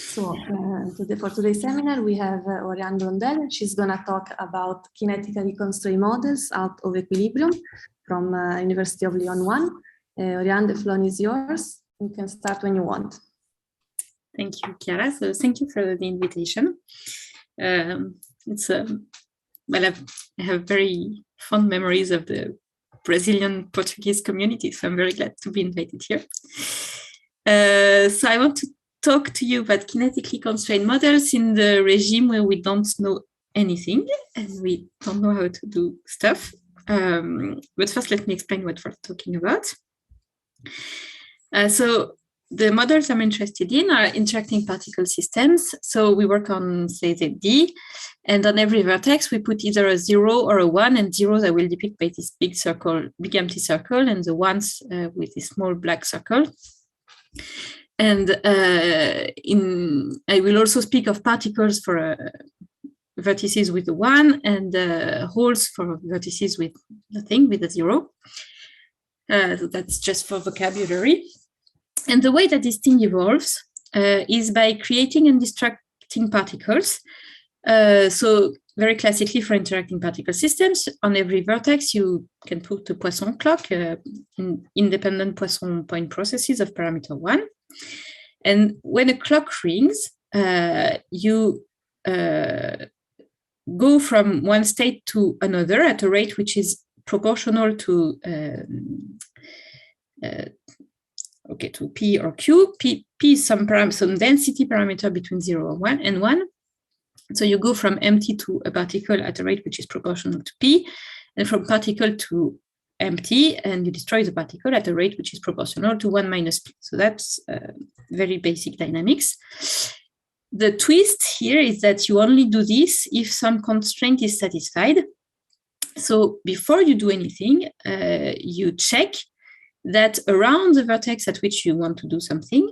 So for today's seminar, we have Oriane Blondel. She's going to talk about kinetically constrained models out of equilibrium from University of Lyon 1. Oriane, the floor is yours. You can start when you want. Thank you, Chiara. So thank you for the invitation. Well, I have very fond memories of the Brazilian Portuguese community, so I'm very glad to be invited here. So I want to talk to you about kinetically constrained models in the regime where we don't know anything and we don't know how to do stuff. But first, let me explain what we're talking about. So the models I'm interested in are interacting particle systems. So we work on, say, ZD, and on every vertex, we put either a 0 or a 1, and zeros I will depict by this big circle, big empty circle, and the ones with this small black circle. And I will also speak of particles for vertices with a 1 and holes for vertices with nothing, with a 0. So that's just for vocabulary. And the way that this thing evolves is by creating and destructing particles. So very classically for interacting particle systems, on every vertex, you can put a Poisson clock, independent Poisson point processes of parameter 1. And when a clock rings, you go from one state to another at a rate which is proportional to to P or Q. P is some density parameter between 0 and 1. So you go from empty to a particle at a rate which is proportional to P, and from particle to empty, and you destroy the particle at a rate which is proportional to 1 minus P. So that's very basic dynamics. The twist here is that you only do this if some constraint is satisfied. So before you do anything, you check that around the vertex at which you want to do something,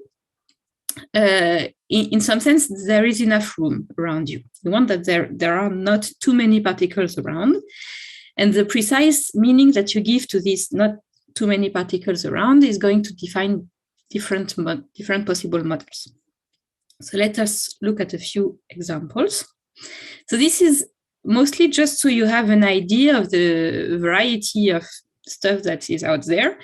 in some sense, there is enough room around you. You want that there are not too many particles around. And the precise meaning that you give to this not too many particles around is going to define different possible models. So let us look at a few examples. So this is mostly just so you have an idea of the variety of stuff that is out there.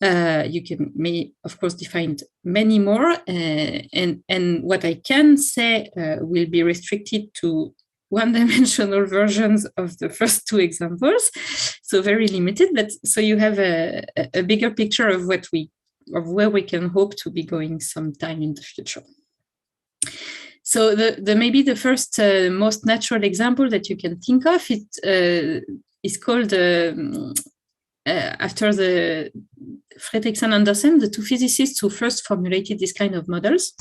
You may, of course, define many more, and what I can say will be restricted to one-dimensional versions of the first two examples, so very limited. But so you have a bigger picture of where we can hope to be going sometime in the future. So maybe the first most natural example that you can think of is called after the Fredrickson and Anderson, the two physicists who first formulated this kind of models.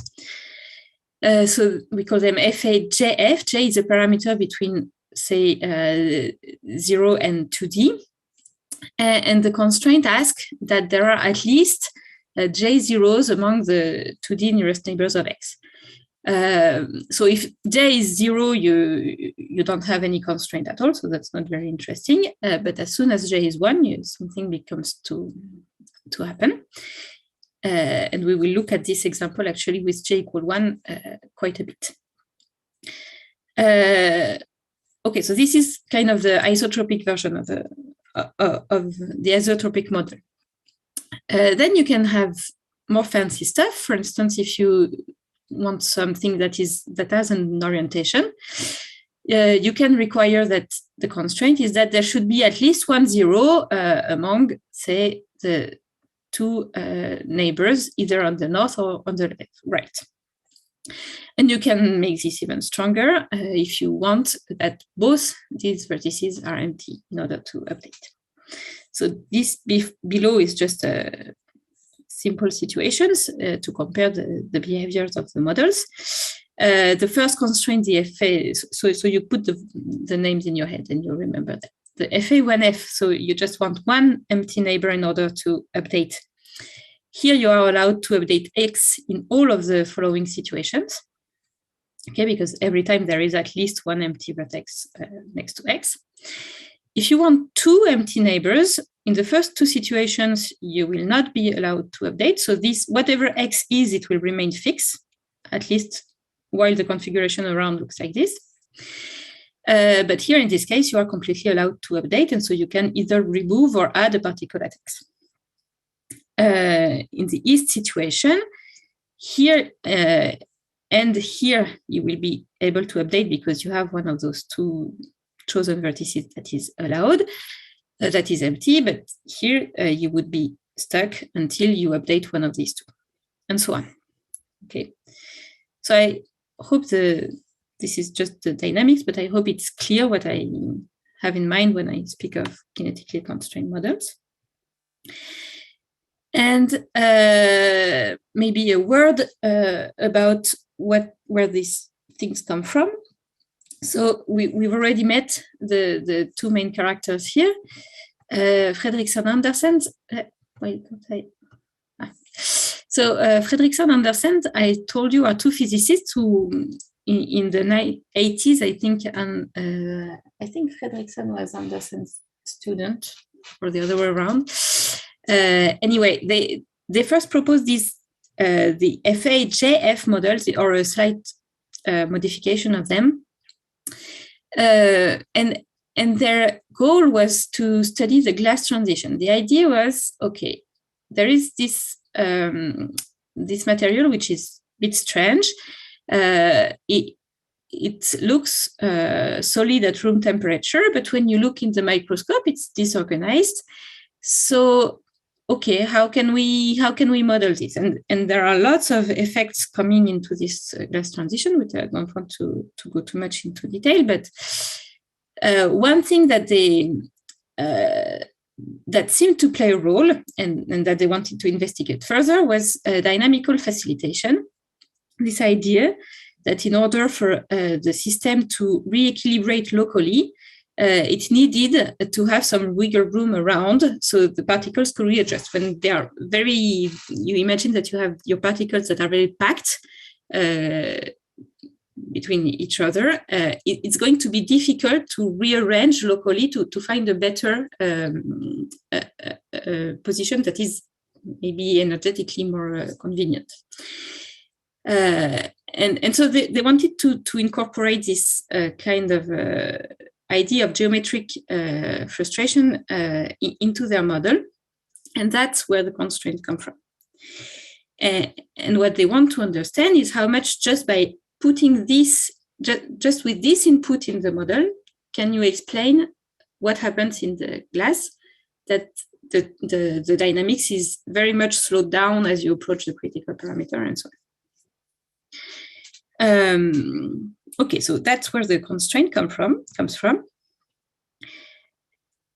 So we call them FA-JF. J is a parameter between, say, 0 and 2D. And the constraint asks that there are at least J zeros among the 2D nearest neighbors of X. So if J is 0, you don't have any constraint at all, so that's not very interesting. But as soon as J is 1, something becomes to happen. And we will look at this example actually with J equal 1 quite a bit. Okay, so this is kind of the isotropic version of the isotropic model. Then you can have more fancy stuff. For instance, if you want something that has an orientation, you can require that the constraint is that there should be at least 1 0 among, say, the two neighbors, either on the north or on the right. And you can make this even stronger if you want that both these vertices are empty in order to update. So this below is just simple situations to compare the behaviors of the models. The first constraint, the FA, so you put the names in your head and you remember that. The FA1F, so you just want one empty neighbor in order to update. Here you are allowed to update X in all of the following situations, okay, because every time there is at least one empty vertex next to X. If you want two empty neighbors, in the first two situations, you will not be allowed to update. So this, whatever X is, it will remain fixed, at least while the configuration around looks like this. But here in this case, you are completely allowed to update, and so you can either remove or add a particle at X. In the East situation, here and here you will be able to update because you have one of those two chosen vertices that is allowed, that is empty, but here you would be stuck until you update one of these two, and so on. Okay, so I hope this is just the dynamics, but I hope it's clear what I have in mind when I speak of kinetically constrained models. And maybe a word about where these things come from. So we've already met the two main characters here. Fredriksson Andersen. Fredriksson Andersen, I told you, are two physicists who, in the 80s, I think, and I think Fredriksson was Andersen's student, or the other way around. Anyway, they first proposed these the FA-JF models, or a slight modification of them, and their goal was to study the glass transition. The idea was, okay, there is this this material which is a bit strange. It looks solid at room temperature, but when you look in the microscope, it's disorganized. So, okay, how can we model this? And there are lots of effects coming into this glass transition, which I don't want to go too much into detail. But one thing that they that seemed to play a role and that they wanted to investigate further was dynamical facilitation. This idea that in order for the system to re-equilibrate locally, it needed to have some wiggle room around so the particles could readjust. When they are very, you imagine that you have your particles that are very packed between each other, it's going to be difficult to rearrange locally to find a better position that is maybe energetically more convenient. And so they wanted to incorporate this kind of idea of geometric frustration into their model, and that's where the constraints come from. And what they want to understand is how much just by putting this, just with this input in the model, can you explain what happens in the glass, that the dynamics is very much slowed down as you approach the critical parameter and so on. Okay, so that's where the constraint comes from.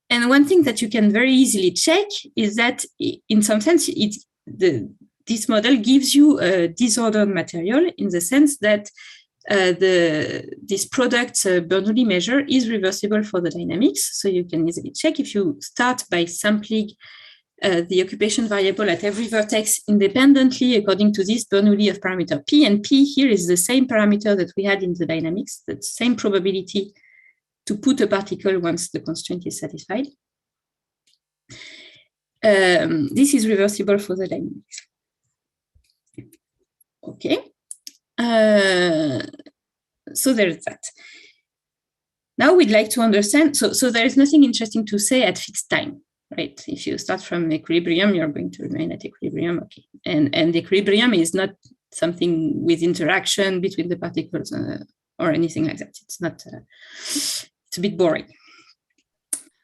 And one thing that you can very easily check is that, in some sense, this model gives you a disordered material in the sense that this product's Bernoulli measure is reversible for the dynamics. So you can easily check if you start by sampling the occupation variable at every vertex independently according to this Bernoulli of parameter P. And P here is the same parameter that we had in the dynamics, the same probability to put a particle once the constraint is satisfied. This is reversible for the dynamics. Okay. So there's that. Now we'd like to understand, so there is nothing interesting to say at fixed time, right? If you start from equilibrium, you're going to remain at equilibrium, okay. And equilibrium is not something with interaction between the particles or anything like that. It's not, it's a bit boring.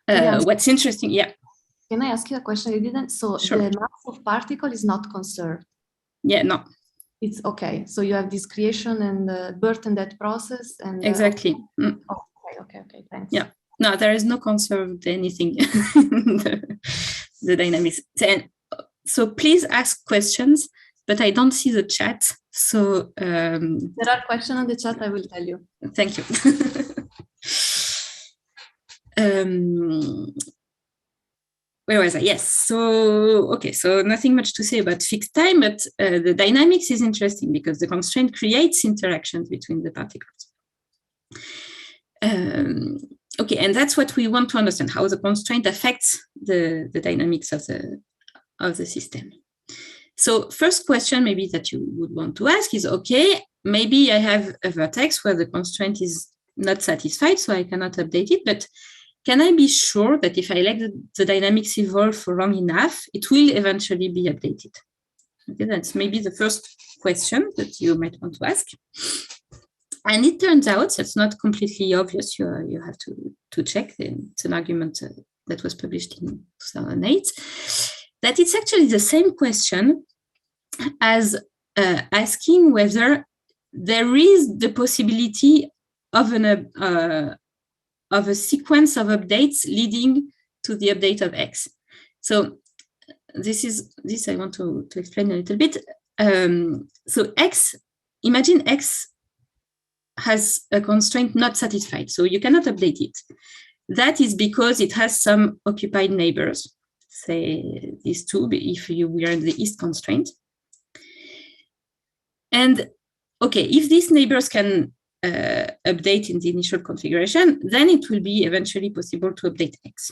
What's interesting, yeah. Can I ask you a question? You didn't, so sure. The mass of particle is not conserved. Yeah, no. It's okay. So you have this creation and birth and death process. And exactly. Okay, thanks. Yeah. No, there is no conserved anything. the dynamics. So please ask questions, but I don't see the chat. So there are questions on the chat. I will tell you. Thank you. Where was I? Yes. So, okay. So nothing much to say about fixed time, but the dynamics is interesting because the constraint creates interactions between the particles. Okay, and that's what we want to understand, how the constraint affects the dynamics of the system. So first question maybe that you would want to ask is, okay, maybe I have a vertex where the constraint is not satisfied, so I cannot update it, but can I be sure that if I let the dynamics evolve for long enough, it will eventually be updated? Okay, that's maybe the first question that you might want to ask. And it turns out it's not completely obvious. You have to check. It's an argument that was published in 2008, that it's actually the same question as asking whether there is the possibility of a sequence of updates leading to the update of X. So this I want to explain a little bit. So X, imagine X has a constraint not satisfied, so you cannot update it. That is because it has some occupied neighbors, say these two, if we are in the east constraint. And okay, if these neighbors can update in the initial configuration, then it will be eventually possible to update X.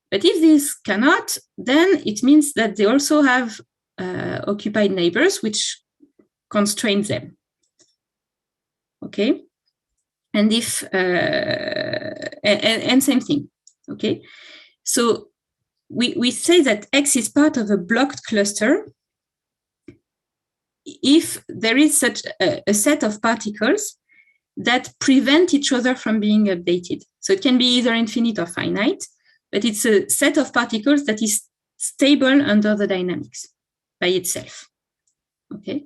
But if this cannot, then it means that they also have occupied neighbors which constrain them. Okay, and if and same thing. Okay, so we say that X is part of a blocked cluster if there is such a set of particles that prevent each other from being updated. So it can be either infinite or finite, but it's a set of particles that is stable under the dynamics by itself. Okay,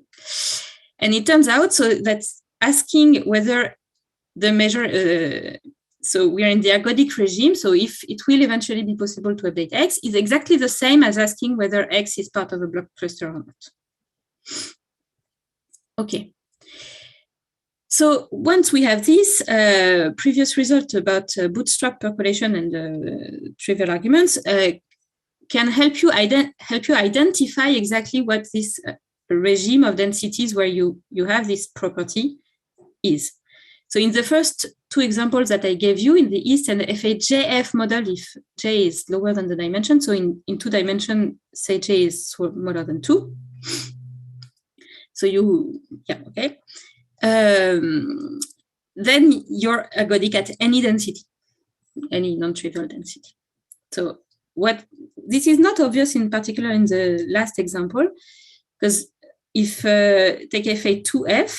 and it turns out so that's asking whether the measure, so we are in the ergodic regime, so if it will eventually be possible to update X, is exactly the same as asking whether X is part of a block cluster or not. Okay. So once we have this previous result about bootstrap percolation and trivial arguments, can help you identify exactly what this regime of densities where you have this property is. So in the first two examples that I gave you in the East and the FAJF model, if J is lower than the dimension, so in 2 dimensions, say J is smaller than 2. So okay. Then you're ergodic at any density, any non-trivial density. So this is not obvious in particular in the last example, because if take FA2F,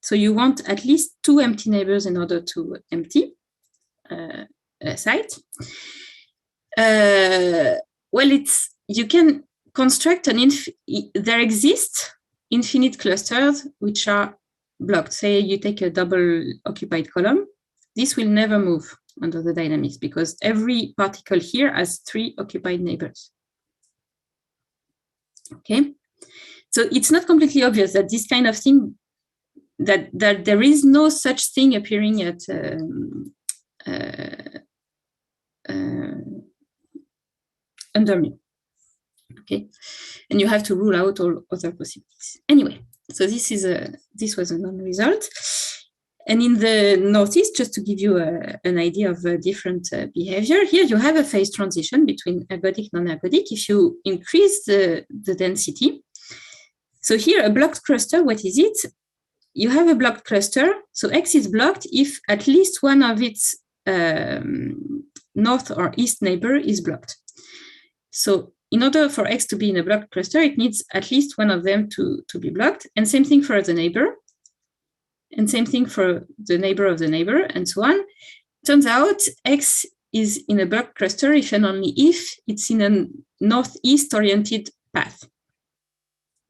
so you want at least 2 empty neighbors in order to empty a site. Well, you can construct there exist infinite clusters which are blocked. Say you take a double occupied column, this will never move under the dynamics because every particle here has 3 occupied neighbors. Okay, so it's not completely obvious that this kind of thing, that there is no such thing appearing at under mu. Okay, and you have to rule out all other possibilities. Anyway, so this was a non-result. And in the Northeast, just to give you an idea of different behavior, here you have a phase transition between ergodic and non-ergodic. If you increase the density, so here a blocked cluster, what is it? You have a blocked cluster, so X is blocked if at least one of its north or east neighbor is blocked. So in order for X to be in a blocked cluster, it needs at least one of them to be blocked. And same thing for the neighbor. And same thing for the neighbor of the neighbor, and so on. Turns out X is in a blocked cluster if and only if it's in a northeast oriented path.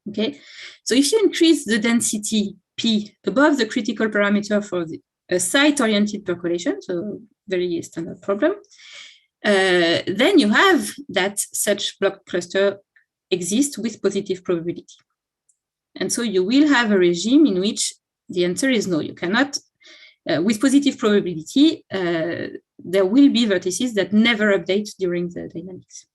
Okay, so if you increase the density P above the critical parameter for a site-oriented percolation, so very standard problem, then you have that such block cluster exists with positive probability. And so you will have a regime in which the answer is no. You cannot, with positive probability, there will be vertices that never update during the dynamics.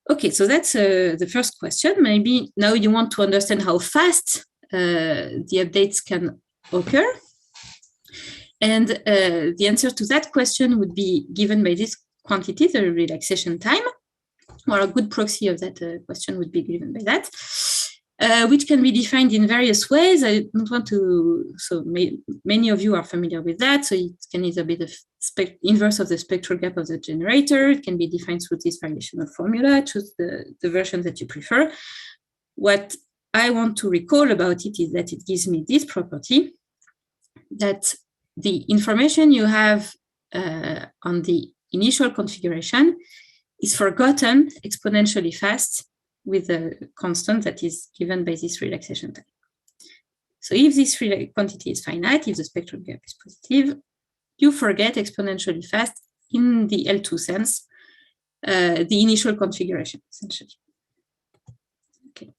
Okay, so that's the first question. Maybe now you want to understand how fast the updates can occur. And the answer to that question would be given by this quantity, the relaxation time. Or a good proxy of that question would be given by that, which can be defined in various ways. I don't want to, so many of you are familiar with that. So it can either be the inverse of the spectral gap of the generator. It can be defined through this variational formula. Choose the version that you prefer. What I want to recall about it is that it gives me this property, that the information you have on the initial configuration is forgotten exponentially fast with a constant that is given by this relaxation time. So if this quantity is finite, if the spectral gap is positive, you forget exponentially fast in the L2 sense, the initial configuration, essentially. Okay.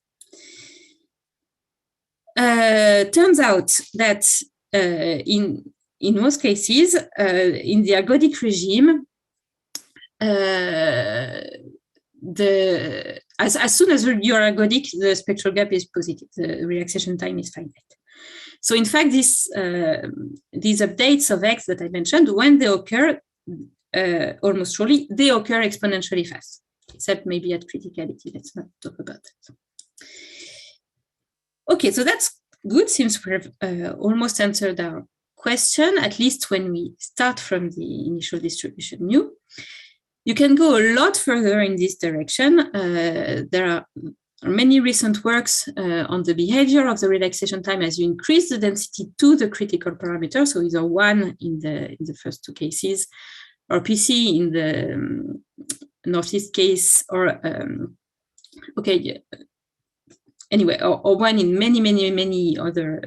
Turns out that in most cases, in the ergodic regime, as soon as you're ergodic, the spectral gap is positive. The relaxation time is finite. So in fact, these updates of X that I mentioned, when they occur, almost surely, they occur exponentially fast, except maybe at criticality. Let's not talk about that. Okay, so that's good. Seems we've almost answered our question, at least when we start from the initial distribution mu. You can go a lot further in this direction. There are many recent works on the behavior of the relaxation time as you increase the density to the critical parameter. So either 1 in the first two cases, or PC in the northeast case, or anyway, or 1 in many other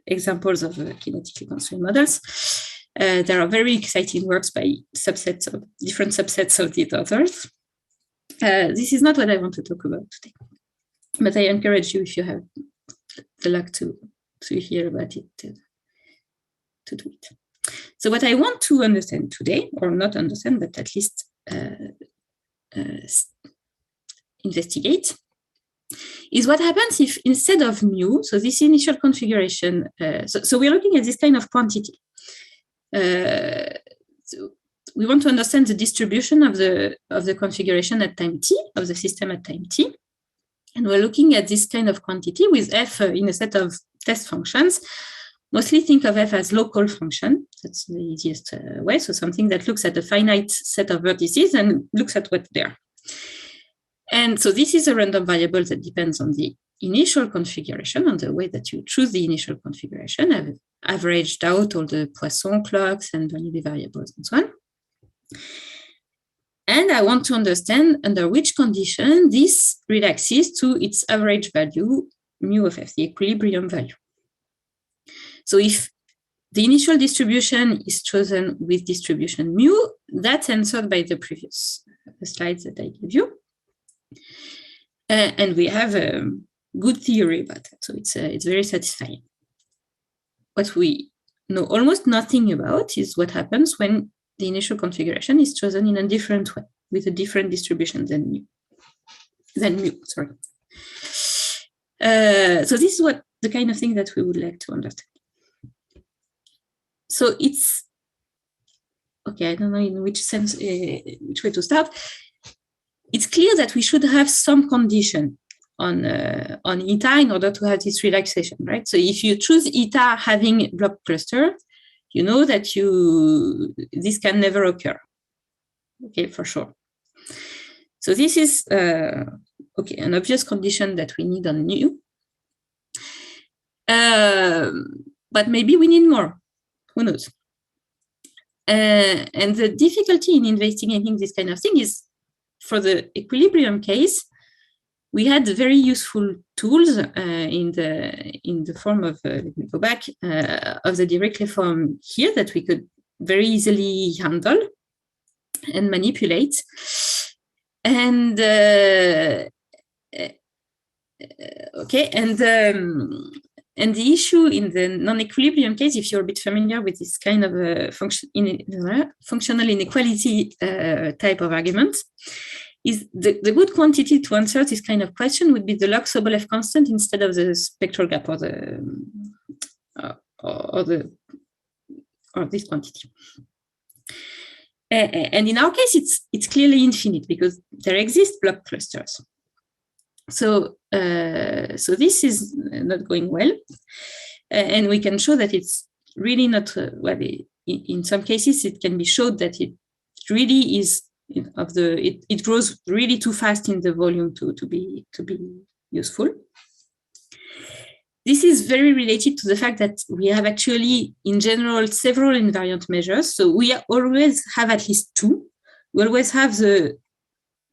examples of kinetically constrained models. There are very exciting works by different subsets of the authors. This is not what I want to talk about today, but I encourage you, if you have the luck to hear about it, to do it. So what I want to understand today, or not understand, but at least investigate, is what happens if instead of mu, so this initial configuration, so we're looking at this kind of quantity. So we want to understand the distribution of the configuration at time t, of the system at time t. And we're looking at this kind of quantity with f in a set of test functions. Mostly think of f as local function. That's the easiest way. So something that looks at a finite set of vertices and looks at what's there. And so this is a random variable that depends on the initial configuration, on the way that you choose the initial configuration. I've averaged out all the Poisson clocks and Bernoulli variables and so on. And I want to understand under which condition this relaxes to its average value, mu of f, the equilibrium value. So if the initial distribution is chosen with distribution mu, that's answered by the previous slides that I gave you. And we have a good theory about that. So it's very satisfying. What we know almost nothing about is what happens when the initial configuration is chosen in a different way, with a different distribution than mu. So this is what the kind of thing that we would like to understand. So it's, okay, I don't know in which sense, which way to start. It's clear that we should have some condition on eta in order to have this relaxation, right? So if you choose eta having block cluster, you know that this can never occur, okay, for sure. So this is, okay, an obvious condition that we need on mu. But maybe we need more, who knows? And the difficulty in investigating this kind of thing is, for the equilibrium case, we had very useful tools in the form of, let me go back, of the Dirichlet form here that we could very easily handle and manipulate. And okay, and the issue in the non-equilibrium case, if you're a bit familiar with this kind of functional inequality type of argument, is the good quantity to answer this kind of question would be the log Sobolev constant instead of the spectral gap or this quantity. And in our case, it's clearly infinite because there exist block clusters. So this is not going well, and we can show that it's really not well. In some cases, it can be showed that it really is it grows really too fast in the volume to be useful. This is very related to the fact that we have actually, in general, several invariant measures. So we always have at least two. We always have the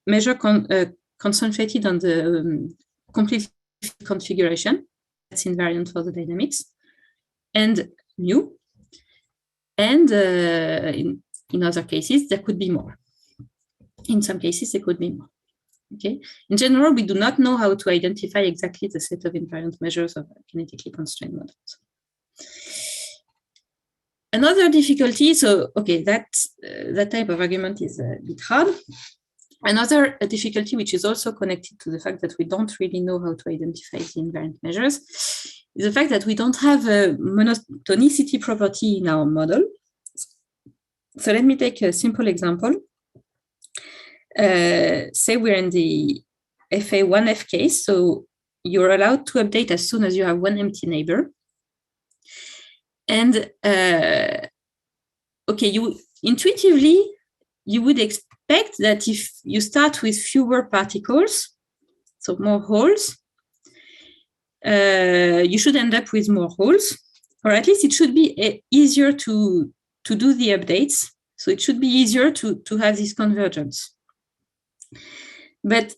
measure concentrated on the complete configuration. That's invariant for the dynamics. And mu. And in other cases, there could be more. In some cases, there could be more. Okay. In general, we do not know how to identify exactly the set of invariant measures of kinetically constrained models. Another difficulty, so okay, that type of argument is a bit hard. Another difficulty, which is also connected to the fact that we don't really know how to identify the invariant measures, is the fact that we don't have a monotonicity property in our model. So let me take a simple example. Say we're in the FA1F case, so you're allowed to update as soon as you have one empty neighbor. And okay, intuitively, you would expect that if you start with fewer particles, so more holes, you should end up with more holes, or at least it should be easier to do the updates. So it should be easier to have this convergence. But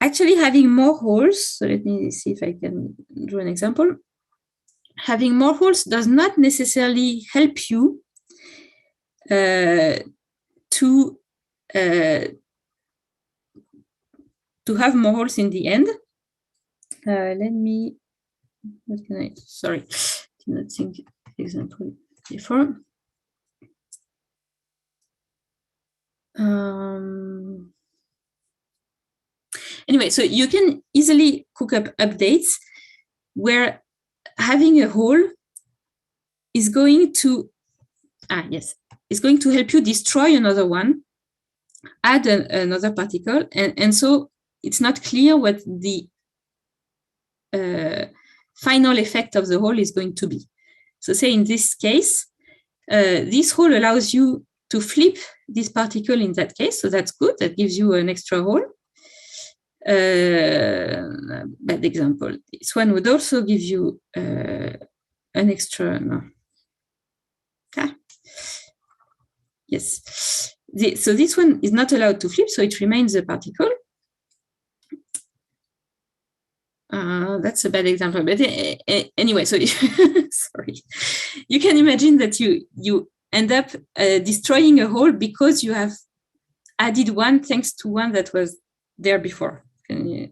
actually having more holes, so let me see if I can draw an example. Having more holes does not necessarily help you to have more holes in the end. Sorry, did not think example before. Anyway, so you can easily cook up updates where having a hole is going to help you destroy another one, add another particle, and so it's not clear what the final effect of the hole is going to be. So say in this case, this hole allows you to flip this particle in that case, so that's good, that gives you an extra hole. Bad example. This one would also give you an extra, no. Yes. So this one is not allowed to flip, so it remains a particle. That's a bad example, but anyway, so sorry. You can imagine that you end up destroying a hole because you have added one thanks to one that was there before. Yeah,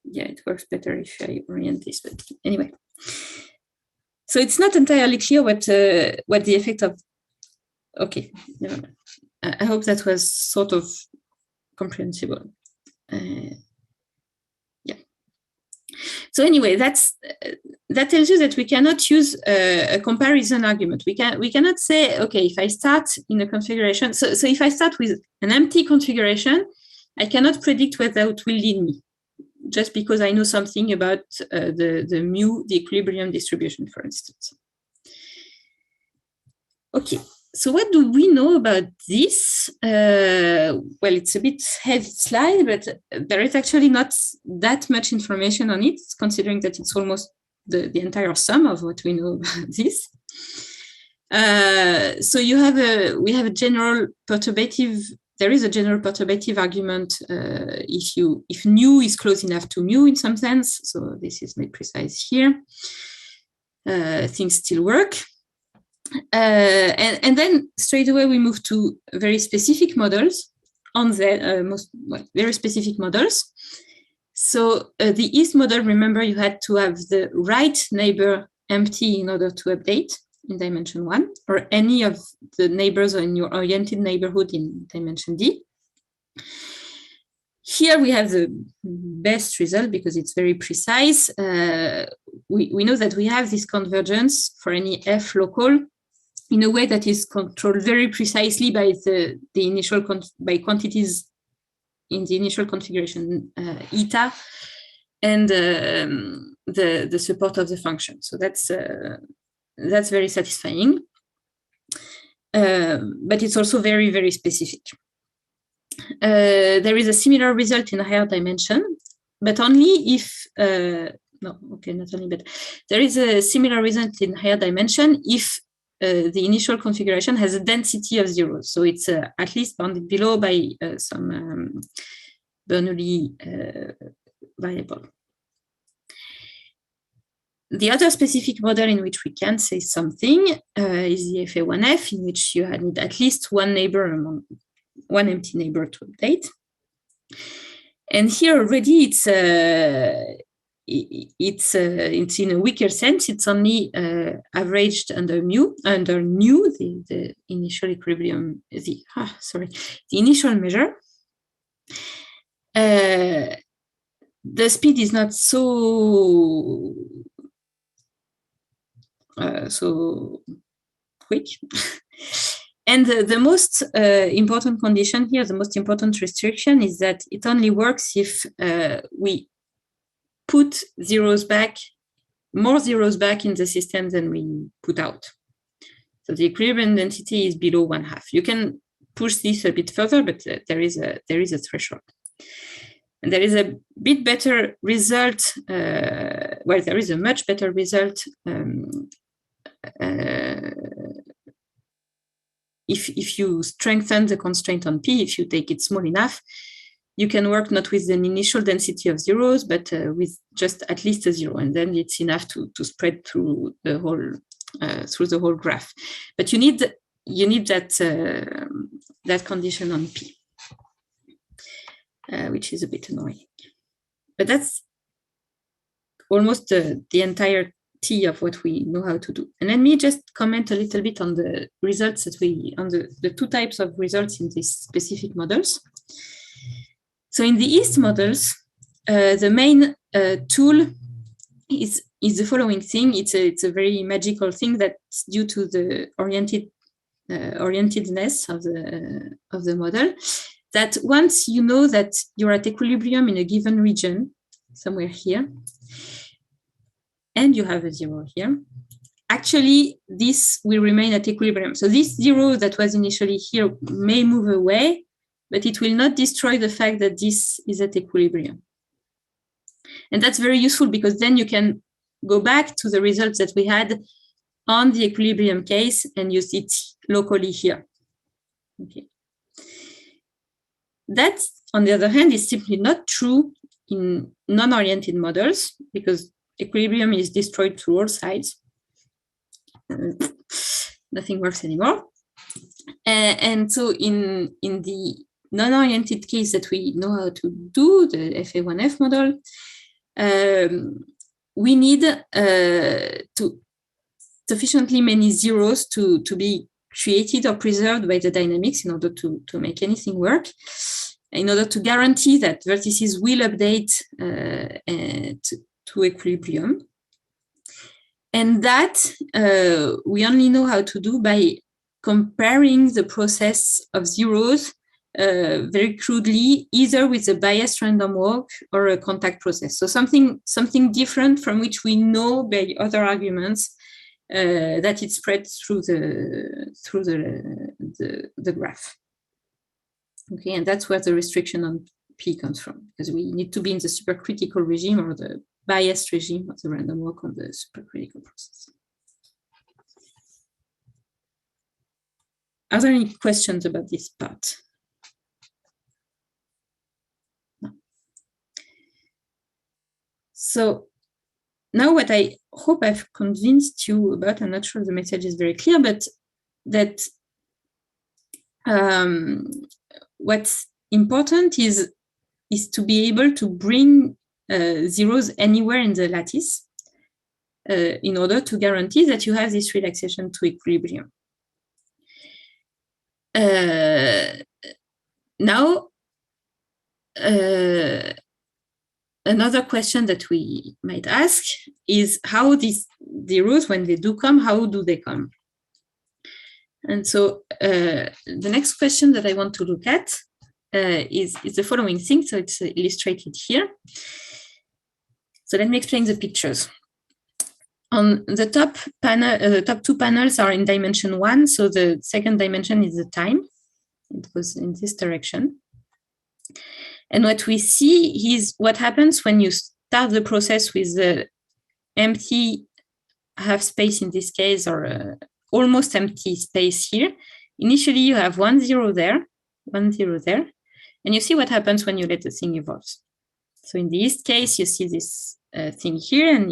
it works better if I orient this, but anyway. So it's not entirely clear what the effect of, okay, I hope that was sort of comprehensible. Yeah. So anyway, that tells you that we cannot use a comparison argument. We cannot say, okay, if I start in a configuration, so if I start with an empty configuration, I cannot predict whether it will lead me, just because I know something about the mu, the equilibrium distribution, for instance. Okay, so what do we know about this? Well, it's a bit heavy slide, but there is actually not that much information on it, considering that it's almost the entire sum of what we know about this. So we have a general perturbative. There is a general perturbative argument if nu is close enough to mu in some sense. So this is made precise here. Things still work. And then straight away we move to very specific models on the very specific models. So the East model, remember, you had to have the right neighbor empty in order to update in dimension 1, or any of the neighbors in your oriented neighborhood in dimension D. Here we have the best result because it's very precise. We know that we have this convergence for any F local in a way that is controlled very precisely by the initial by quantities in the initial configuration, eta, and the support of the function. So that's very satisfying. But it's also very, very specific. There is a similar result in a higher dimension, but only if, no, okay, not only, but there is a similar result in higher dimension if the initial configuration has a density of 0. So it's at least bounded below by some Bernoulli variable. The other specific model in which we can say something is the FA1F, in which you need at least one neighbor among one empty neighbor to update. And here already it's in a weaker sense. It's only averaged under nu, the initial equilibrium, the initial measure. The speed is not so quick. And the most important condition here, the most important restriction, is that it only works if we put more zeros back in the system than we put out. So the equilibrium density is below 1/2. You can push this a bit further, but there is a threshold. And there is a bit better result. Well, there is a much better result if you strengthen the constraint on P. If you take it small enough, you can work not with an initial density of zeros, but with just at least a 0, and then it's enough to spread through the whole graph. But you need that condition on P, which is a bit annoying. But that's almost the entirety of what we know how to do. And let me just comment a little bit on the results that on the two types of results in these specific models. So in the East models, the main tool is the following thing. It's a very magical thing that's due to the orientedness of the model. That once you know that you're at equilibrium in a given region, somewhere here, and you have a 0 here, actually this will remain at equilibrium. So this 0 that was initially here may move away, but it will not destroy the fact that this is at equilibrium. And that's very useful because then you can go back to the results that we had on the equilibrium case and use it locally here. Okay. That, on the other hand, is simply not true in non-oriented models because equilibrium is destroyed to all sides. Nothing works anymore. And so in the non-oriented case that we know how to do, the FA1F model, we need sufficiently many zeros to be created or preserved by the dynamics in order to make anything work, in order to guarantee that vertices will update to equilibrium. And that we only know how to do by comparing the process of zeros very crudely, either with a biased random walk or a contact process. So something different from which we know by other arguments that it spreads through the graph. Okay, and that's where the restriction on P comes from, because we need to be in the supercritical regime or the biased regime of the random walk on the supercritical process. Are there any questions about this part? No. So now what I hope I've convinced you about, I'm not sure the message is very clear, but that what's important is to be able to bring zeros anywhere in the lattice in order to guarantee that you have this relaxation to equilibrium. Now, another question that we might ask is how these zeros, when they do come, how do they come? And so the next question that I want to look at is the following thing. So it's illustrated here. So let me explain the pictures. On the top panel, the top two panels are in dimension 1. So the second dimension is the time. It goes in this direction. And what we see is what happens when you start the process with the empty half space in this case, or almost empty space here. Initially, you have 1, 0 there, 1, 0 there. And you see what happens when you let the thing evolve. So in this case, you see this thing here, and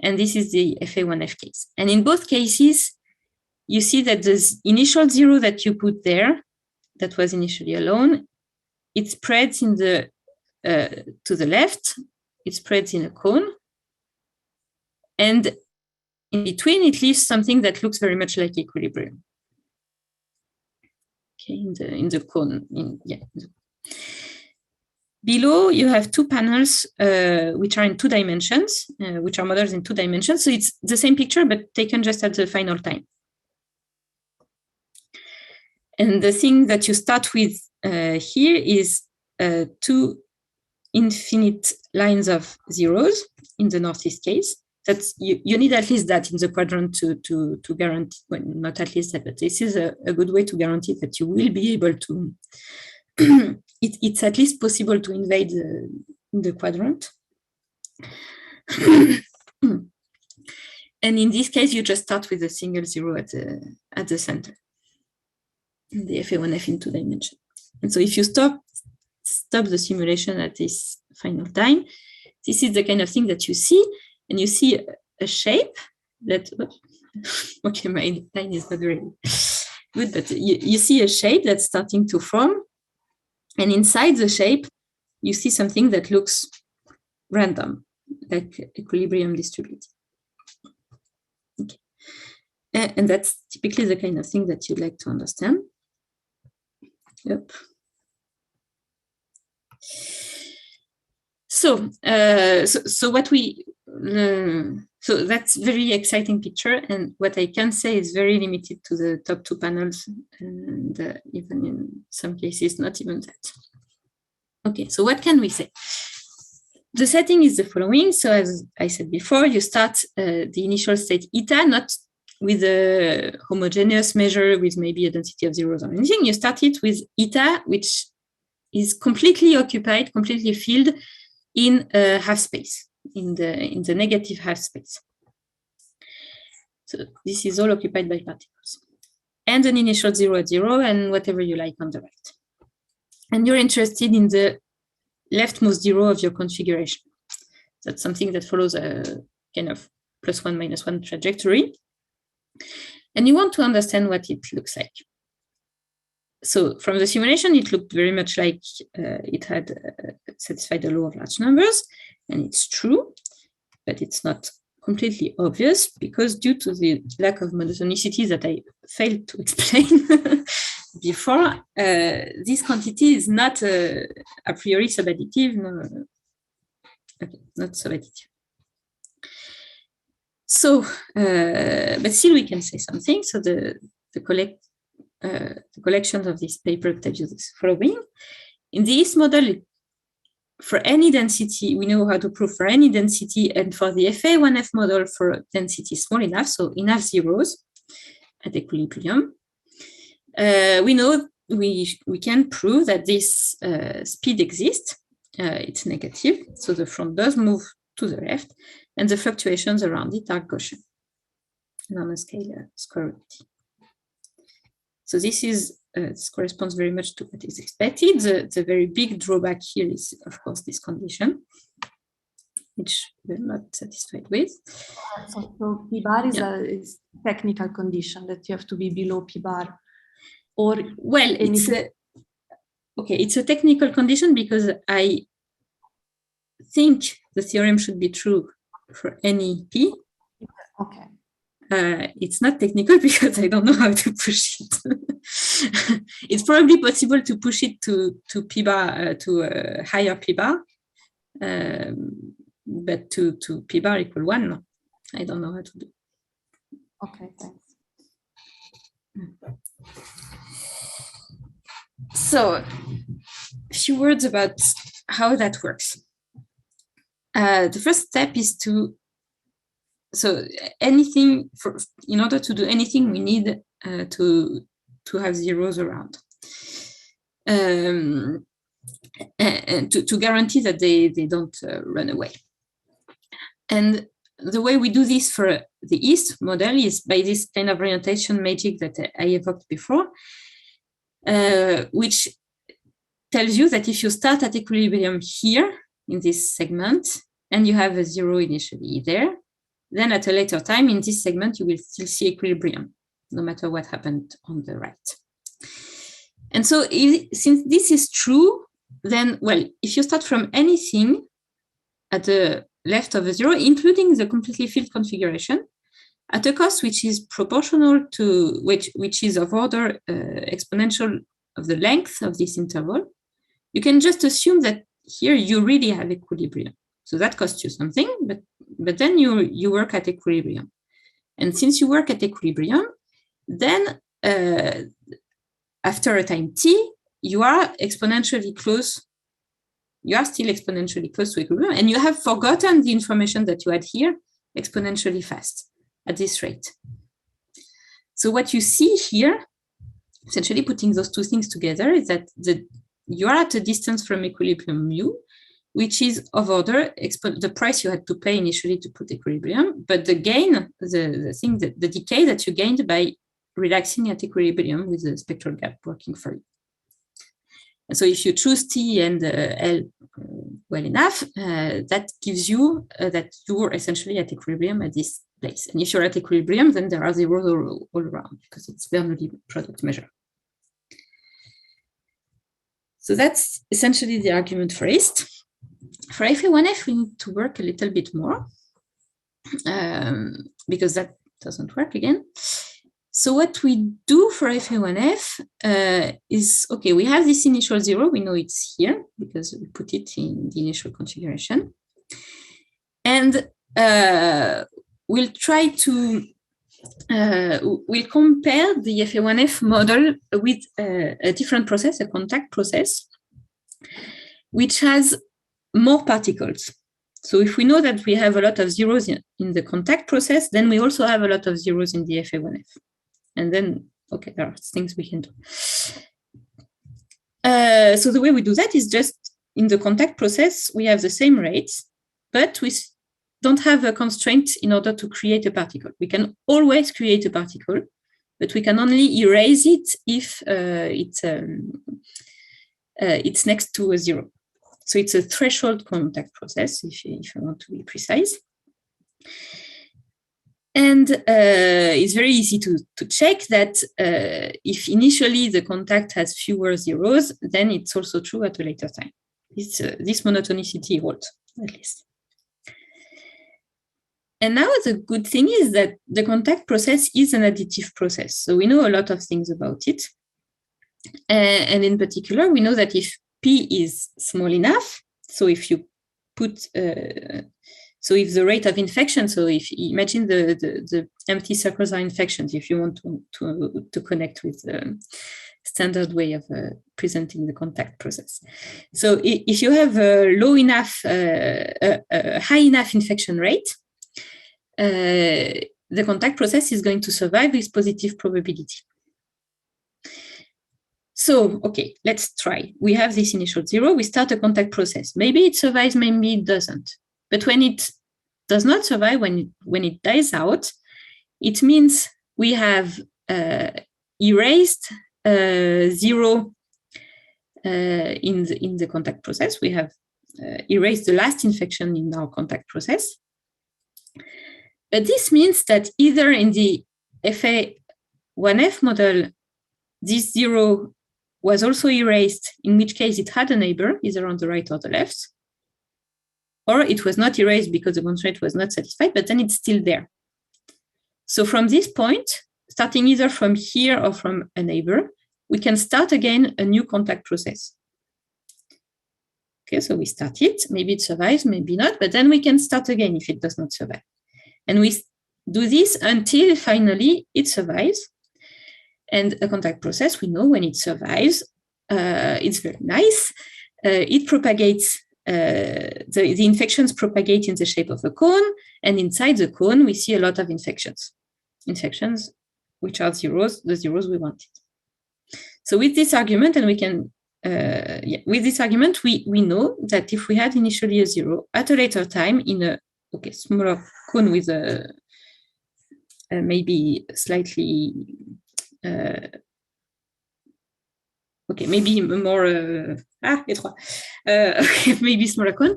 and this is the FA1F case. And in both cases, you see that the initial 0 that you put there, that was initially alone, it spreads in the to the left, it spreads in a cone. And in between, it leaves something that looks very much like equilibrium. Okay, in the cone. Below, you have two panels which are in 2 dimensions, which are models in 2 dimensions. So it's the same picture, but taken just at the final time. And the thing that you start with here is 2 infinite lines of zeros in the northeast case. That's you need at least that in the quadrant to guarantee, well, not at least that, but this is a good way to guarantee that you will be able to, it's at least possible to invade the quadrant. And in this case, you just start with a single 0 at the center, the FA1F in 2 dimensions. And so if you stop the simulation at this final time, this is the kind of thing that you see. And you see a shape that, okay, my line is not very good, but you see a shape that's starting to form. And inside the shape, you see something that looks random, like equilibrium distributed. Okay. And that's typically the kind of thing that you'd like to understand. Yep. So what we so that's very exciting picture, and what I can say is very limited to the top 2 panels, and even in some cases not even that. Okay, so what can we say? The setting is the following. So as I said before, you start the initial state eta, not with a homogeneous measure with maybe a density of zeros or anything. You start it with eta, which is completely occupied, completely filled in a half space, in the negative half space. So this is all occupied by particles. And an initial 0 at 0, and whatever you like on the right. And you're interested in the leftmost 0 of your configuration. That's something that follows a kind of +1, -1 trajectory. And you want to understand what it looks like. So from the simulation, it looked very much like it had satisfied the law of large numbers, and it's true, but it's not completely obvious because due to the lack of monotonicity that I failed to explain before, this quantity is not a priori subadditive, no, okay, not subadditive. So, but still we can say something. So the collections of this paper tells you this following. In this model, for any density, we know how to prove for any density, and for the FA1F model for density small enough, so enough zeros at equilibrium, we know we can prove that this speed exists. It's negative, so the front does move to the left, and the fluctuations around it are Gaussian and on a scale square root. So this corresponds very much to what is expected. The very big drawback here is, of course, this condition, which we're not satisfied with. So P bar is a technical condition that you have to be below P bar, or well, it's a technical condition because I think the theorem should be true for any P. Okay. It's not technical because I don't know how to push it. It's probably possible to push it to P bar, to a higher P bar, but to P bar equal 1, no. I don't know how to do. Okay, thanks. So, a few words about how that works. The first step is in order to do anything, we need to have zeros around. And to guarantee that they don't run away. And the way we do this for the East model is by this kind of orientation magic that I evoked before, which tells you that if you start at equilibrium here in this segment, and you have a zero initially there, then at a later time in this segment, you will still see equilibrium, no matter what happened on the right. And so since this is true, then, well, if you start from anything at the left of a zero, including the completely filled configuration, at a cost which is proportional to, which is of order exponential of the length of this interval, you can just assume that here you really have equilibrium. So that costs you something, but then you work at equilibrium. And since you work at equilibrium, then after a time t, you are exponentially close. You are still exponentially close to equilibrium, and you have forgotten the information that you had here exponentially fast at this rate. So what you see here, essentially putting those two things together, is that you are at a distance from equilibrium mu, which is of order the price you had to pay initially to put equilibrium, but the gain, the decay that you gained by relaxing at equilibrium with the spectral gap working for you. And so if you choose T and L well enough, that gives you that you are essentially at equilibrium at this place. And if you're at equilibrium, then there are zeros all around because it's Bernoulli product measure. So that's essentially the argument for East. For FA1F, we need to work a little bit more because that doesn't work again. So what we do for FA1F is, okay, we have this initial zero. We know it's here because we put it in the initial configuration. And we'll try to, we'll compare the FA1F model with a different process, a contact process, which has more particles. So if we know that we have a lot of zeros in the contact process, then we also have a lot of zeros in the FA1F. And then, okay, there are things we can do. So the way we do that is just in the contact process, we have the same rates, but we don't have a constraint in order to create a particle. We can always create a particle, but we can only erase it if it's next to a zero. So it's a threshold contact process, if I want to be precise. And it's very easy to check that if initially the contact has fewer zeros, then it's also true at a later time. This monotonicity holds, at least. And now the good thing is that the contact process is an additive process. So we know a lot of things about it. And in particular, we know that if P is small enough, so if you put, so if the rate of infection, so if you imagine the empty circles are infections, if you want to connect with the standard way of presenting the contact process. So if you have a low enough, a high enough infection rate, the contact process is going to survive with positive probability. So, okay, let's try. We have this initial zero. We start a contact process. Maybe it survives, maybe it doesn't. But when it does not survive, when it dies out, it means we have erased zero in the contact process. We have erased the last infection in our contact process. But this means that either in the FA1F model, this zero was also erased, in which case it had a neighbor, either on the right or the left, or it was not erased because the constraint was not satisfied, but then it's still there. So from this point, starting either from here or from a neighbor, we can start again a new contact process. Okay, so we start it, maybe it survives, maybe not, but then we can start again if it does not survive. And we do this until finally it survives. And a contact process, we know when it survives, it's very nice. It propagates, the infections propagate in the shape of a cone, and inside the cone, we see a lot of infections which are zeros, the zeros we wanted. So with this argument, and we can, with this argument, we know that if we had initially a zero at a later time in a smaller cone with a maybe slightly maybe more maybe smaller cone,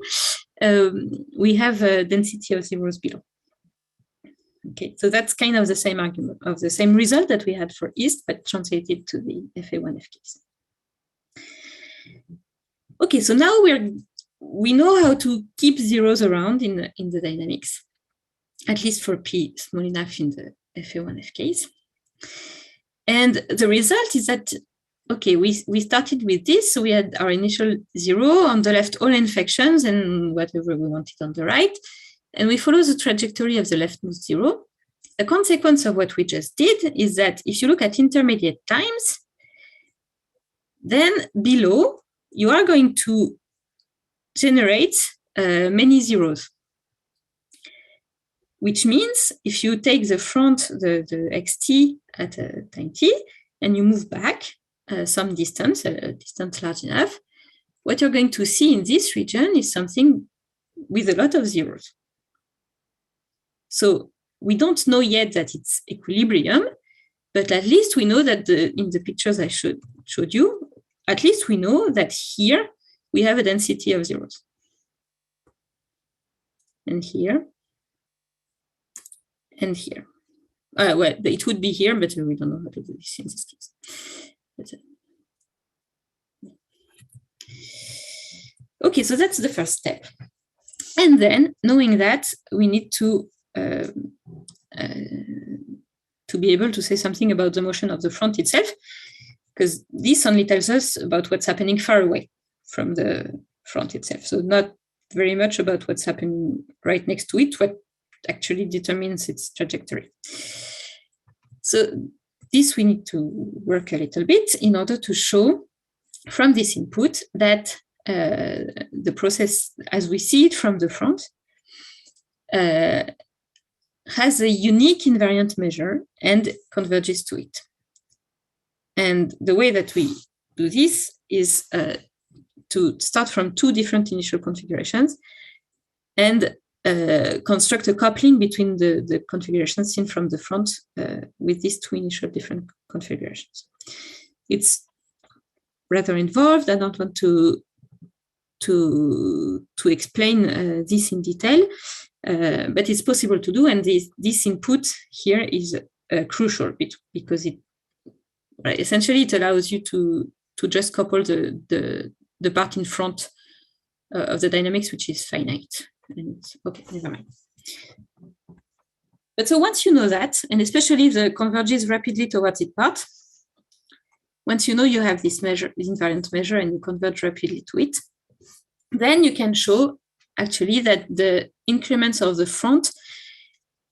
we have a density of zeros below. Okay, so that's kind of the same argument of the same result that we had for East, but translated to the FA1F case. Okay, so now we know how to keep zeros around in the dynamics, at least for P small enough in the FA1F case. And the result is that, okay, we started with this. So we had our initial zero on the left, all infections and whatever we wanted on the right. And we follow the trajectory of the leftmost zero. The consequence of what we just did is that if you look at intermediate times, then below, you are going to generate many zeros. Which means if you take the front, the xt at time t, and you move back some distance, a distance large enough, what you're going to see in this region is something with a lot of zeros. So we don't know yet that it's equilibrium, but at least we know that in the pictures I showed you, at least we know that here we have a density of zeros. And here. And here. Well, it would be here, but we don't know how to do this in this case. Okay, so that's the first step. And then, knowing that, we need to be able to say something about the motion of the front itself, because this only tells us about what's happening far away from the front itself. So not very much about what's happening right next to it, what actually determines its trajectory. So this we need to work a little bit in order to show from this input that the process, as we see it from the front, has a unique invariant measure and converges to it. And the way that we do this is to start from two different initial configurations and construct a coupling between the configurations seen from the front with these two initial different configurations. It's rather involved. I don't want to explain this in detail, but it's possible to do. And this input here is crucial because essentially it allows you to just couple the part in front of the dynamics, which is finite. And okay, never mind. But so once you know that, and especially the converges rapidly towards it part, once you know you have this measure, this invariant measure, and you converge rapidly to it, then you can show actually that the increments of the front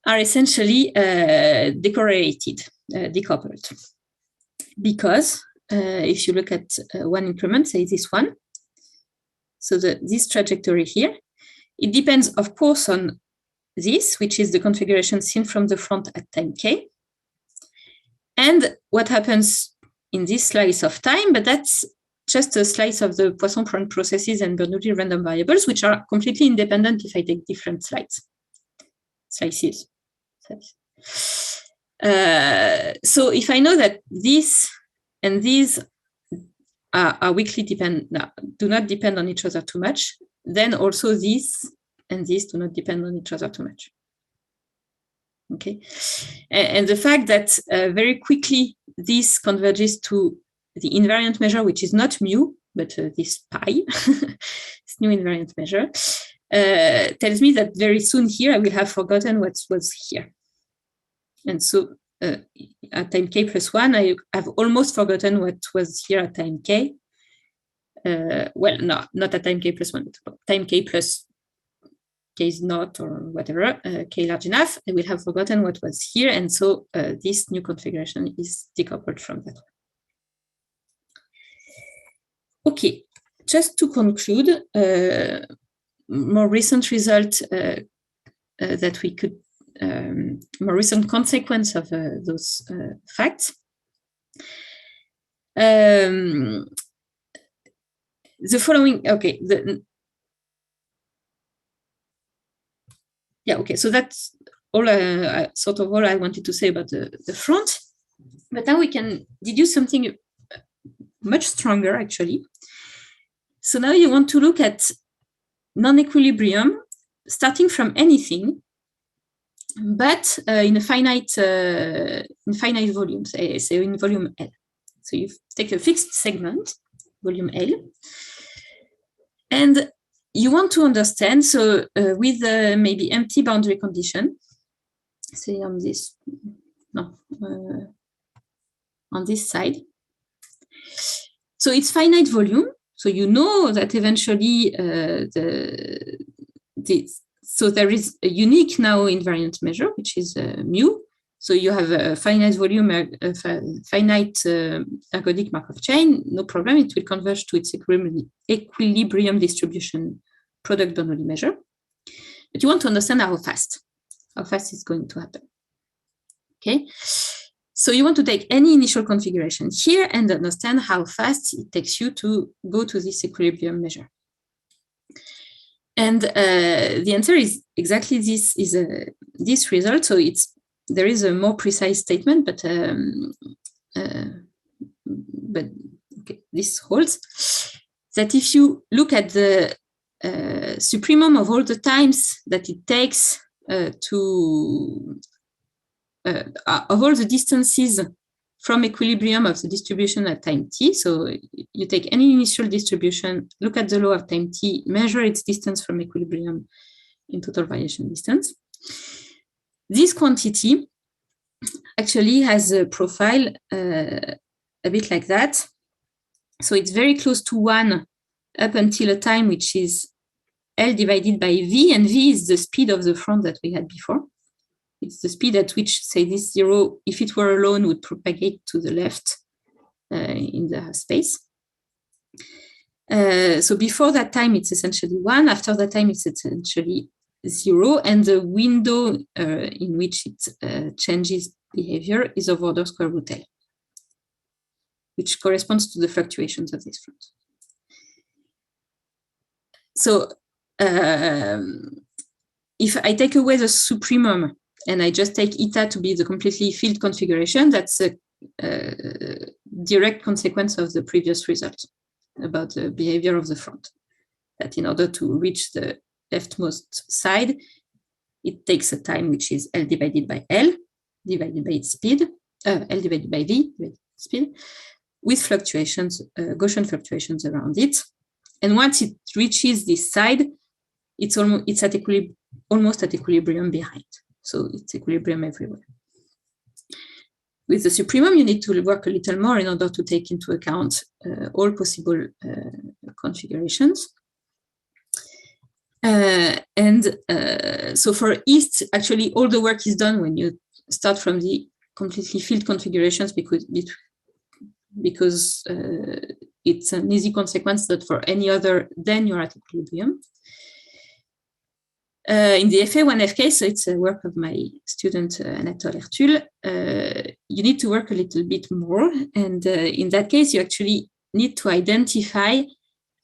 are essentially decorrelated, decoupled. Because if you look at one increment, say this one, so this trajectory here, it depends, of course, on this, which is the configuration seen from the front at time k, and what happens in this slice of time, but that's just a slice of the Poisson-Perron processes and Bernoulli random variables, which are completely independent if I take different slices. So if I know that this and these are weakly do not depend on each other too much, then also this and this do not depend on each other too much. Okay, and the fact that very quickly this converges to the invariant measure, which is not mu, but this pi, this new invariant measure, tells me that very soon here I will have forgotten what was here. And so at time k plus 1, I have almost forgotten what was here at time k. Well, no, not at time k plus 1, but time k plus k is not, or whatever, k large enough, I will have forgotten what was here. And so this new configuration is decoupled from that one. Okay, just to conclude, more recent result that we could, more recent consequence of those facts. The following, okay, okay, so that's all sort of all I wanted to say about the front. But now we can deduce something much stronger, actually. So now you want to look at non-equilibrium starting from anything, but in a finite volume, say in volume L. So you take a fixed segment, volume L, and you want to understand, so with maybe empty boundary condition, say on this, no, on this side. So it's finite volume. So you know that eventually so there is a unique now invariant measure, which is mu. So you have a finite volume, a finite ergodic Markov chain, no problem. It will converge to its equilibrium distribution product Bernoulli measure. But you want to understand how fast it's going to happen. Okay. So you want to take any initial configuration here and understand how fast it takes you to go to this equilibrium measure. And the answer is exactly this, is this result. So there is a more precise statement, but okay, this holds that if you look at the supremum of all the times that it takes of all the distances from equilibrium of the distribution at time t. So you take any initial distribution, look at the law of time t, measure its distance from equilibrium in total variation distance. This quantity actually has a profile a bit like that. So it's very close to 1 up until a time which is L divided by V, and V is the speed of the front that we had before. It's the speed at which, say, this 0, if it were alone, would propagate to the left in the space. So before that time, it's essentially 1. After that time, it's essentially 0. And the window in which it changes behavior is of order square root L, which corresponds to the fluctuations of this front. So if I take away the supremum, and I just take eta to be the completely filled configuration, that's a direct consequence of the previous result about the behavior of the front. That in order to reach the leftmost side, it takes a time which is L divided by L, divided by its speed, L divided by V, speed, with fluctuations, Gaussian fluctuations around it. And once it reaches this side, it's almost at equilibrium behind. So it's equilibrium everywhere. With the supremum, you need to work a little more in order to take into account all possible configurations. So for East, actually, all the work is done when you start from the completely filled configurations because it's an easy consequence that for any other, then you're at equilibrium. In the FA1F case, so it's a work of my student Anatole Hertul, you need to work a little bit more. And in that case, you actually need to identify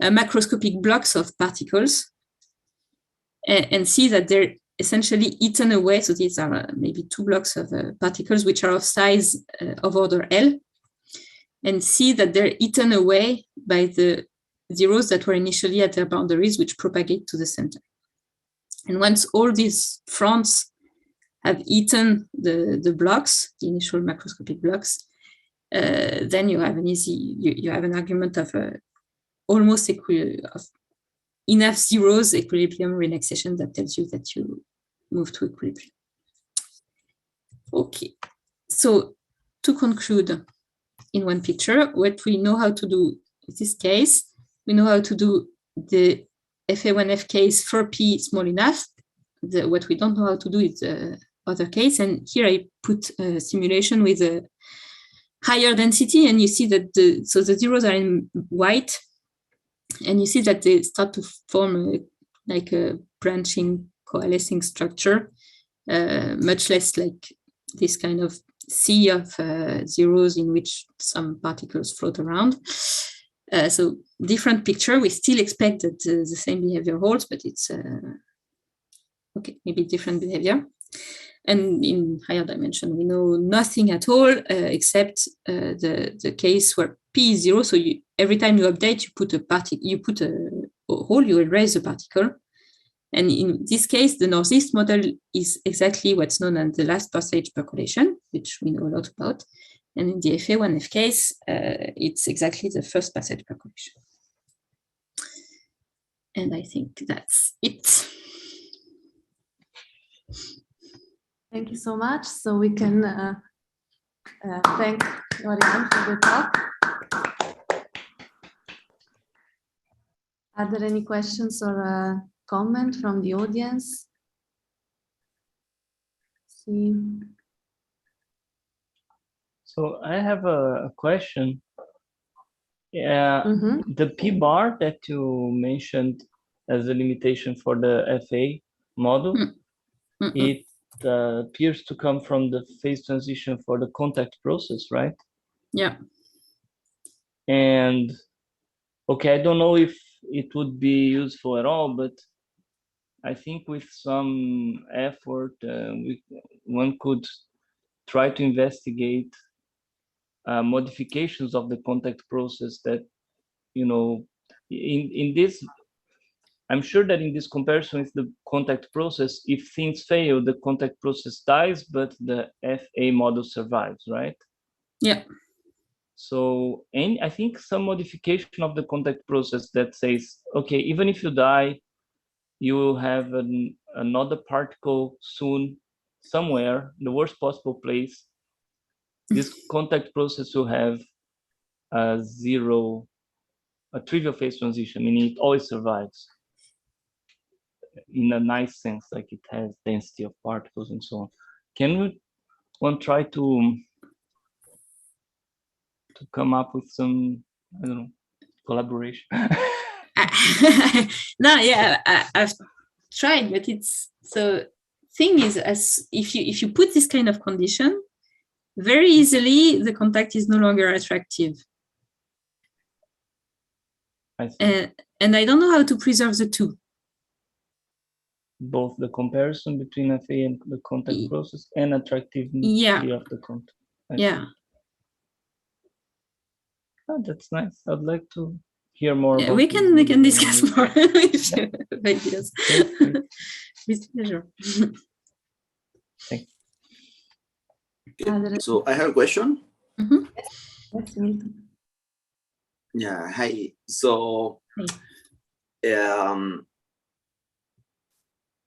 macroscopic blocks of particles and see that they're essentially eaten away. So these are maybe 2 blocks of particles which are of size of order L, and see that they're eaten away by the zeros that were initially at their boundaries, which propagate to the center. And once all these fronts have eaten the blocks, the initial macroscopic blocks, then you have you have an argument of almost of enough zeros equilibrium relaxation that tells you that you move to equilibrium. Okay, so to conclude in one picture, what we know how to do in this case, we know how to do the FA1F case for P small enough, what we don't know how to do is the other case. And here I put a simulation with a higher density, and you see that the zeros are in white, and you see that they start to form like a branching, coalescing structure, much less like this kind of sea of zeros in which some particles float around. So different picture. We still expect that the same behavior holds, but it's okay, maybe different behavior. And in higher dimension, we know nothing at all except the case where p is 0. So every time you update, you put a hole, you erase a particle. And in this case, the northeast model is exactly what's known as the last passage percolation, which we know a lot about. And in the FA1F case, it's exactly the first passage percolation. And I think that's it. Thank you so much. So we can thank Oriane for the talk. Are there any questions or comment from the audience? See. So I have a question. The P bar that you mentioned as a limitation for the FA model, it appears to come from the phase transition for the contact process, right? Yeah. And okay, I don't know if it would be useful at all, but I think with some effort, one could try to investigate modifications of the contact process that, you know, in this, I'm sure that in this comparison with the contact process, if things fail, the contact process dies, but the FA model survives, right? Yeah. So, and I think some modification of the contact process that says, okay, even if you die, you will have another particle soon somewhere, the worst possible place. This contact process will have a trivial phase transition, meaning it always survives in a nice sense, like it has density of particles and so on. Can one try to come up with some, I don't know, collaboration? No, yeah, I've tried, but it's so. Thing is, as if you put this kind of condition, very easily the contact is no longer attractive. I see. And I don't know how to preserve the two. Both the comparison between FA and the contact process and attractivity of the contact. Yeah. Oh, that's nice. I'd like to hear more. Yeah, we can discuss more if you have ideas. With pleasure. Thank you. So I have a question. Yes, Milton. Yeah, hi. So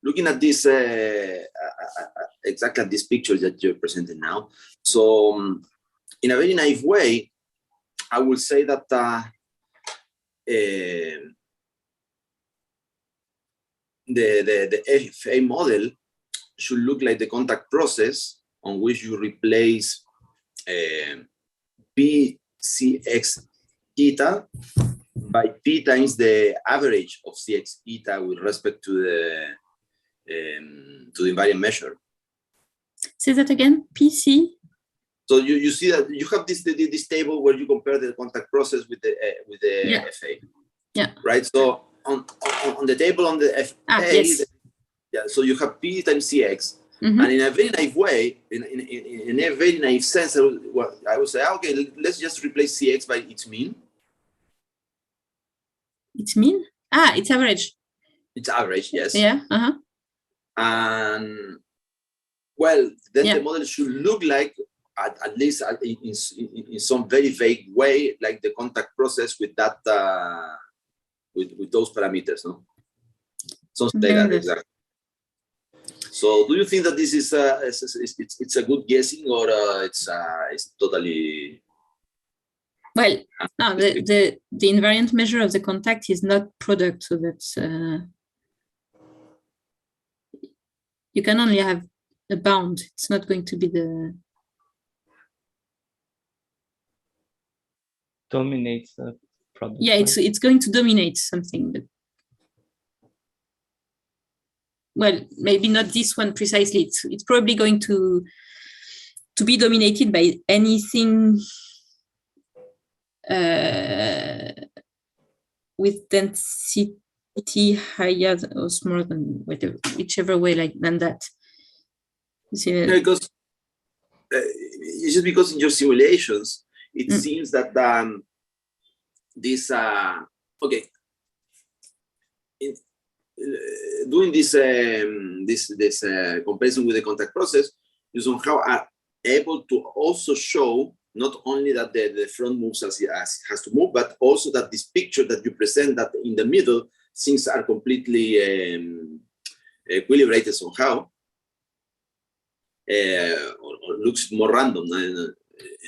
looking at this, exactly at this picture that you're presenting now. So in a very naive way, I will say that the FA model should look like the contact process on which you replace PCX eta by P times the average of CX eta with respect to the invariant measure. Say that again, PC. So you see that you have this table where you compare the contact process with the FA. Yeah. Right. So on the table on the FA, so you have P times CX, and in a very naive way, in a very naive sense, I would say, okay, let's just replace CX by its mean. Its mean? It's average. It's average, yes. Yeah. And well, then the model should look like, at least in some very vague way, like the contact process with that with those parameters, no? Something like that, exactly. So, do you think that this is it's a good guessing, or it's totally? Well, no, the invariant measure of the contact is not product, so that's You can only have a bound. It's not going to be the Dominates the product. Yeah, it's going to dominate something, but well, maybe not this one precisely. It's probably going to be dominated by anything with density higher or smaller than whatever, whichever way than that. Yeah, because it's just because in your simulations it seems that this okay, doing this comparison with the contact process, you somehow are able to also show not only that the front moves as it has to move, but also that this picture that you present, that in the middle things are completely equilibrated somehow, or looks more random.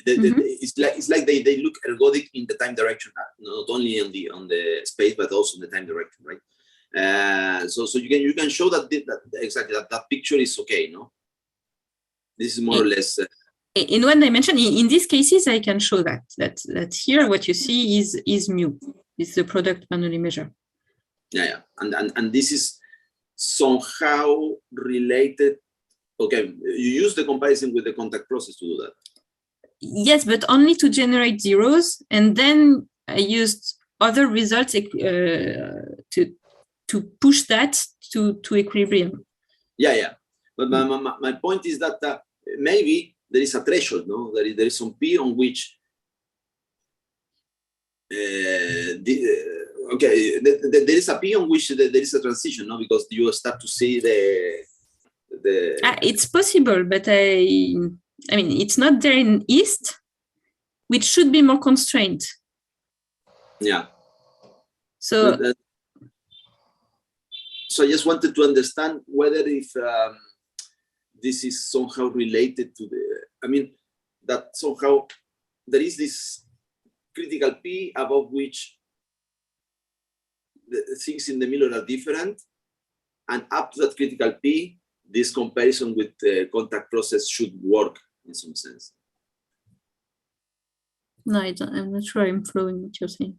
It's like they look ergodic in the time direction, not only on the space but also in the time direction, right? So you can show that exactly that picture is okay, no? This is more or less in one dimension. In these cases, I can show that here what you see is mu. It's the product manually measured. Yeah, and this is somehow related. Okay, you use the comparison with the contact process to do that. Yes, but only to generate zeros, and then I used other results to push that to equilibrium. Yeah. But my point is that maybe there is a threshold, no? There is some P on which there is a P on which there is a transition, no? Because you start to see the it's possible, but I mean it's not there in East, which should be more constrained. Yeah. So I just wanted to understand whether if this is somehow related to that somehow there is this critical P above which the things in the middle are different, and up to that critical P, this comparison with the contact process should work in some sense. No, I'm not sure I'm following what you're saying.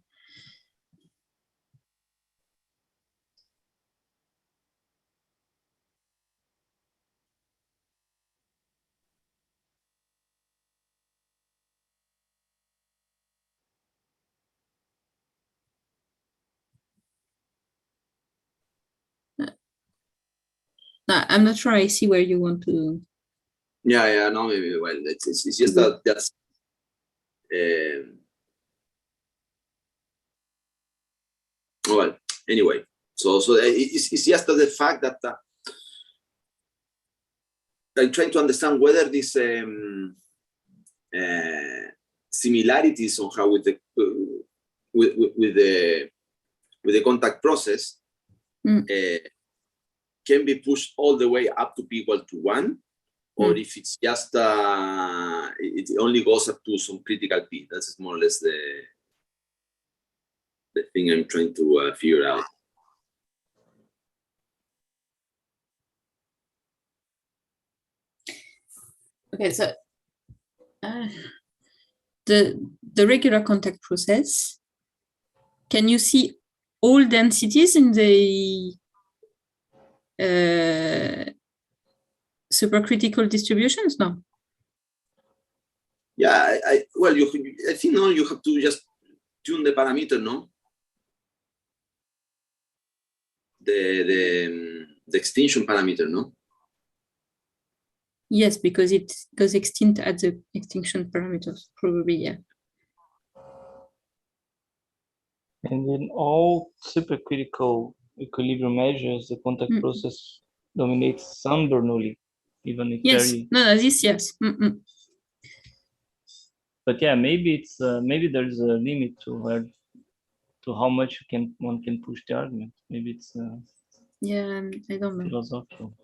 No, I'm not sure I see where you want to. Yeah, no, maybe. Well, it's just that that's. Well, anyway, so it's just the fact that I'm trying to understand whether this similarities somehow with the contact process can be pushed all the way up to P equal to 1, or if it's just it only goes up to some critical P. That's more or less the thing I'm trying to figure out. Okay, so the regular contact process, can you see all densities in the supercritical distributions? No. Yeah, I think no, you have to just tune the parameter, no? The extinction parameter, no? Yes, because it goes extinct at the extinction parameters, probably, yeah. And in all supercritical equilibrium measures, the contact process dominates some Bernoulli, even if very. No, this yes. But yeah, maybe it's maybe there's a limit to how much one can push the argument. Maybe it's yeah, I don't know. Philosophical.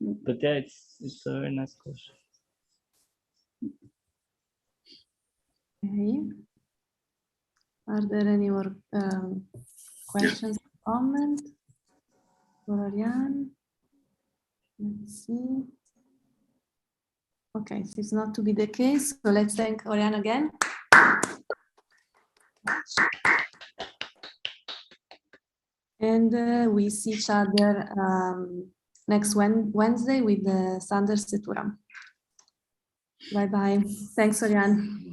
But yeah, it's a very nice question. Okay. Are there any more questions, comments for Oriane? Let's see. Okay, seems not to be the case. So let's thank Oriane again. And we see each other next Wednesday with Sanders Setura. Bye-bye. Thanks, Oriane.